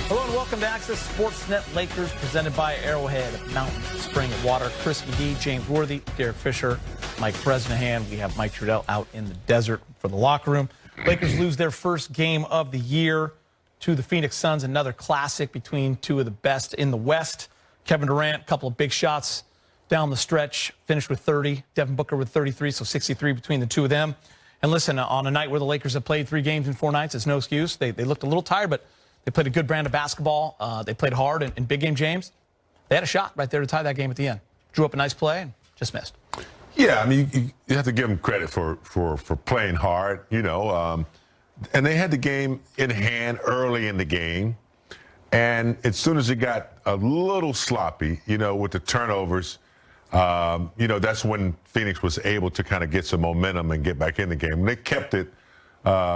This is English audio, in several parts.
Hello and welcome to Access Sportsnet. Lakers presented by Arrowhead, Mountain Spring of Water. Chris McGee, James Worthy, Derek Fisher, Mike Bresnahan. We have Mike Trudell out in the desert for the locker room. Lakers lose their first game of the year to the Phoenix Suns. Another classic between two of the best in the West. Kevin Durant, a couple of big shots down the stretch, finished with 30. Devin Booker with 33, so 63 between the two of them. And listen, on a night where the Lakers have played 3 games in 4 nights, it's no excuse. They looked a little tired, but they played a good brand of basketball. They played hard in big game, James. They had a shot right there to tie that game at the end. Drew up a nice play and just missed. Yeah, I mean, you have to give them credit for playing hard, you know. And they had the game in hand early in the game. And as soon as it got a little sloppy, you know, with the turnovers, you know, that's when Phoenix was able to kind of get some momentum and get back in the game. And they kept it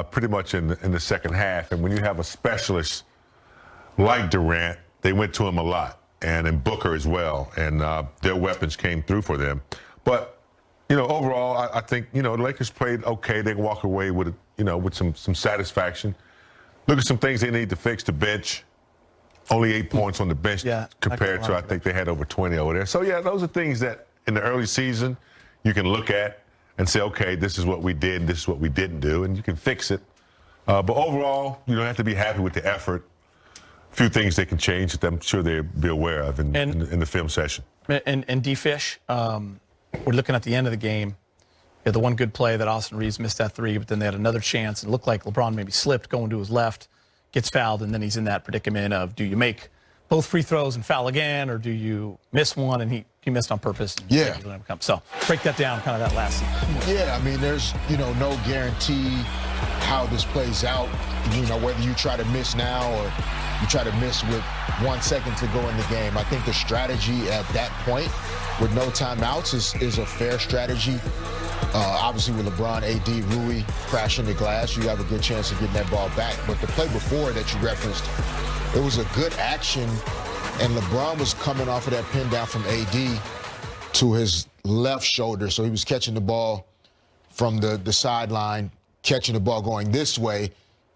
pretty much in the second half. And when you have a specialist like Durant, they went to him a lot, and in Booker as well. And their weapons came through for them. But, you know, overall, I think, you know, the Lakers played okay. They can walk away with, you know, with some satisfaction. Look at some things they need to fix. The bench, only 8 points on the bench compared to, I think they had over 20 over there. So, yeah, those are things that in the early season you can look at and say, okay, this is what we did, this is what we didn't do, and you can fix it. But overall, you don't have to be happy with the effort. A few things they can change that I'm sure they'll be aware of in the film session. And D-Fish, we're looking at the end of the game. You had the one good play that Austin Reeves missed that 3, but then they had another chance. It looked like LeBron maybe slipped going to his left, gets fouled, and then he's in that predicament of, do you make both free throws and foul again, or do you miss one? And he missed on purpose. Yeah. So break that down, kind of that last scene. Yeah, I mean, there's, you know, no guarantee how this plays out. You know, whether you try to miss now or you try to miss with 1 second to go in the game. I think the strategy at that point with no timeouts is a fair strategy. Obviously, with LeBron, AD, Rui crashing the glass, you have a good chance of getting that ball back. But the play before that you referenced, it was a good action, and LeBron was coming off of that pin down from AD to his left shoulder. So he was catching the ball from the sideline, catching the ball going this way,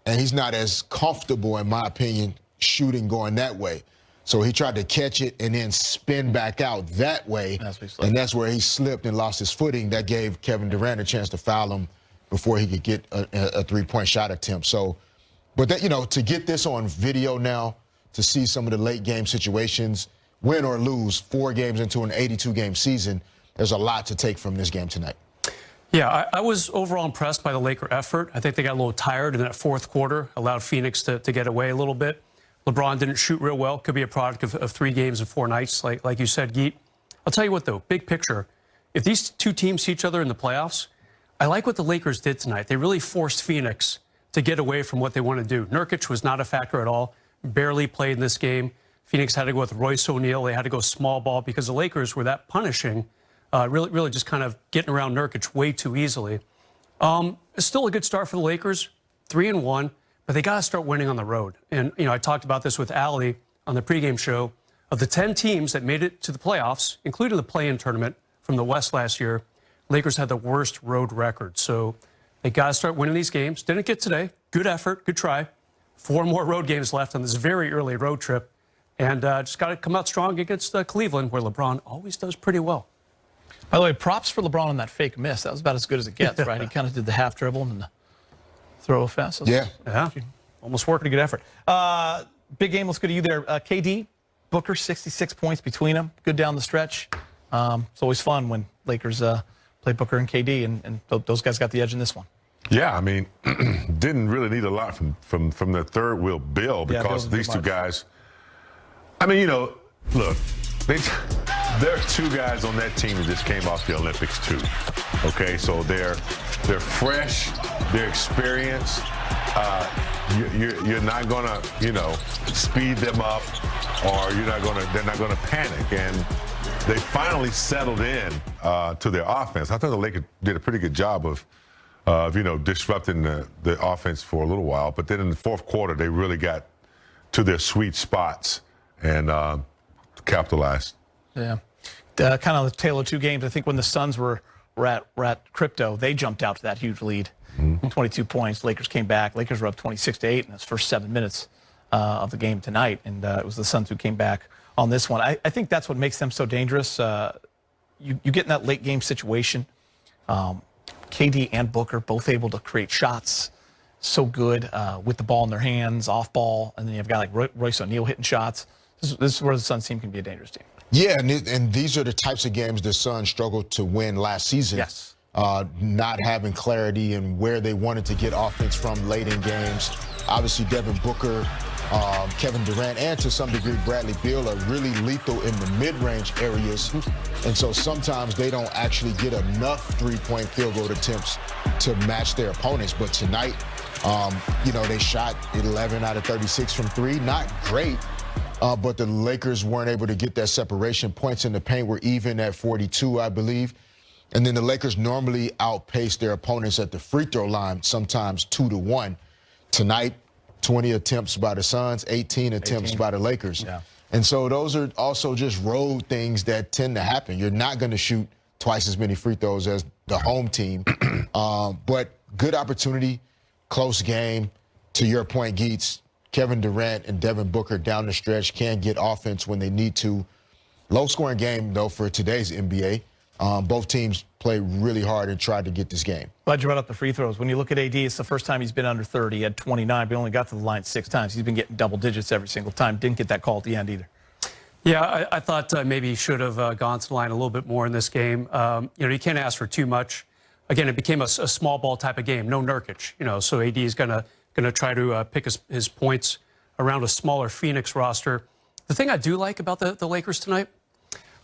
and he's not as comfortable, in my opinion, shooting going that way. So he tried to catch it and then spin back out that way, and that's where he slipped and lost his footing. That gave Kevin Durant a chance to foul him before he could get a three-point shot attempt. So, but that, you know, to get this on video now, to see some of the late game situations, win or lose, 4 games into an 82-game season, there's a lot to take from this game tonight. Yeah, I was overall impressed by the Laker effort. I think they got a little tired in that fourth quarter, allowed Phoenix to get away a little bit. LeBron didn't shoot real well. Could be a product of 3 games and 4 nights, like you said, Geet. I'll tell you what, though, big picture, if these two teams see each other in the playoffs, I like what the Lakers did tonight. They really forced Phoenix to get away from what they want to do. Nurkic was not a factor at all, barely played in this game. Phoenix had to go with Royce O'Neal. They had to go small ball because the Lakers were that punishing, really just kind of getting around Nurkic way too easily. It's still a good start for the Lakers, 3-1. But they got to start winning on the road. And, you know, I talked about this with Allie on the pregame show. Of the 10 teams that made it to the playoffs, including the play-in tournament from the West last year, Lakers had the worst road record. So they got to start winning these games. Didn't get today. Good effort. Good try. 4 more road games left on this very early road trip. And just got to come out strong against Cleveland, where LeBron always does pretty well. By the way, props for LeBron on that fake miss. That was about as good as it gets, right? He kind of did the half dribble and the throw fast. Yeah. Almost working a good effort. Big game. Let's go to you there. KD, Booker, 66 points between them. Good down the stretch. It's always fun when Lakers play Booker and KD, and those guys got the edge in this one. Yeah, I mean, didn't really need a lot from their third wheel Bill, because these two guys, I mean, you know, look, there are 2 guys on that team that just came off the Olympics too. Okay, so they're fresh, they're experienced. You're not gonna, you know, speed them up, or they're not gonna panic. And they finally settled in to their offense. I thought the Lakers did a pretty good job of you know, disrupting the offense for a little while. But then in the fourth quarter, they really got to their sweet spots and capitalized. Yeah. Kind of the tale of 2 games. I think when the Suns were at Crypto, they jumped out to that huge lead, 22 points. Lakers came back. Lakers were up 26-8 in those first 7 minutes of the game tonight, and it was the Suns who came back on this one. I think that's what makes them so dangerous. You get in that late game situation. KD and Booker both able to create shots so good with the ball in their hands, off ball, and then you have a guy like Royce O'Neal hitting shots. This is where the Suns team can be a dangerous team. Yeah, and these are the types of games the Suns struggled to win last season. Yes. Not having clarity in where they wanted to get offense from late in games. Obviously, Devin Booker, Kevin Durant, and to some degree Bradley Beal are really lethal in the mid-range areas. And so sometimes they don't actually get enough three-point field goal attempts to match their opponents. But tonight, they shot 11 out of 36 from three. Not great, but the Lakers weren't able to get that separation. Points in the paint were even at 42, I believe. And then the Lakers normally outpace their opponents at the free throw line, sometimes 2-1. Tonight, 20 attempts by the Suns, 18 attempts by the Lakers. Yeah. And so those are also just road things that tend to happen. You're not going to shoot twice as many free throws as the home team. But good opportunity, close game. To your point, Geets, Kevin Durant and Devin Booker down the stretch can get offense when they need to. Low-scoring game, though, for today's NBA. Both teams played really hard and tried to get this game. Glad you brought up the free throws. When you look at AD, it's the first time he's been under 30. He had 29, but he only got to the line 6 times. He's been getting double digits every single time. Didn't get that call at the end either. Yeah, I thought maybe he should have gone to the line a little bit more in this game. You can't ask for too much. Again, it became a small ball type of game. No Nurkic, so AD is gonna try to pick his points around a smaller Phoenix roster. The thing I do like about the Lakers tonight,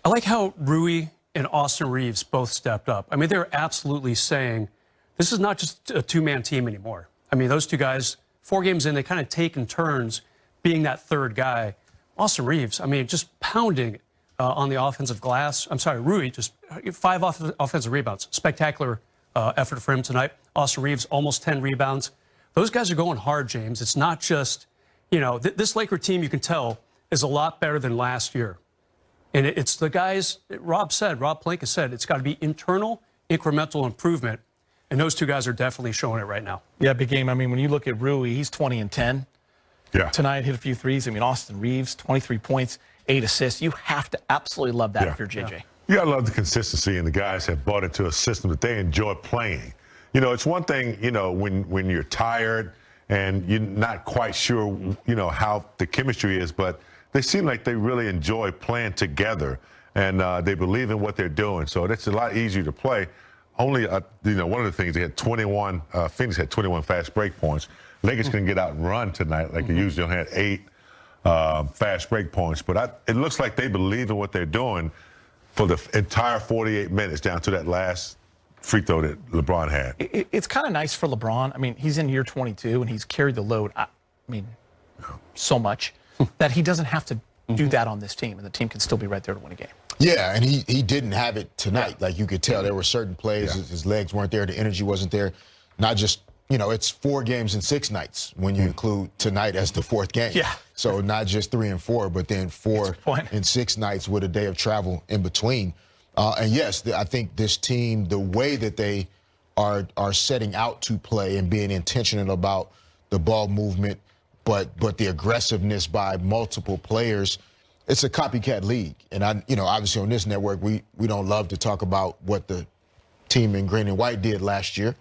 I like how Rui and Austin Reeves both stepped up. I mean, they're absolutely saying this is not just a two-man team anymore. I mean, those two guys, 4 games in, they kind of taken turns being that third guy. Austin Reeves, I mean, just pounding on the offensive glass. I'm sorry, Rui, just 5 offensive rebounds. Spectacular effort for him tonight. Austin Reeves, almost 10 rebounds. Those guys are going hard, James. It's not just, this Laker team, you can tell, is a lot better than last year. And it's the guys, Rob Pelinka said, it's got to be internal, incremental improvement. And those two guys are definitely showing it right now. Yeah, big game. I mean, when you look at Rui, he's 20 and 10. Yeah. Tonight, hit a few threes. I mean, Austin Reeves, 23 points, 8 assists. You have to absolutely love that if you're JJ. Yeah. You got to love the consistency, and the guys have bought into a system that they enjoy playing. It's one thing, when you're tired and you're not quite sure, how the chemistry is, but they seem like they really enjoy playing together, and they believe in what they're doing. So it's a lot easier to play. Only, one of the things, they had 21, Phoenix had 21 fast break points. Lakers can get out and run tonight like they usually only had 8 fast break points. But it looks like they believe in what they're doing for the entire 48 minutes down to that last free throw that LeBron had. It's kind of nice for LeBron. I mean, he's in year 22, and he's carried the load, so much that he doesn't have to do that on this team, and the team can still be right there to win a game. Yeah, and he didn't have it tonight. Like, you could tell there were certain plays, his legs weren't there, the energy wasn't there. Not just, it's 4 games in 6 nights when you include tonight as the 4th game. Yeah. So not just 3 and 4, but then 4 in 6 nights with a day of travel in between. And yes, I think this team, the way that they are setting out to play and being intentional about the ball movement, but the aggressiveness by multiple players, it's a copycat league. And obviously on this network, we don't love to talk about what the team in green and white did last year.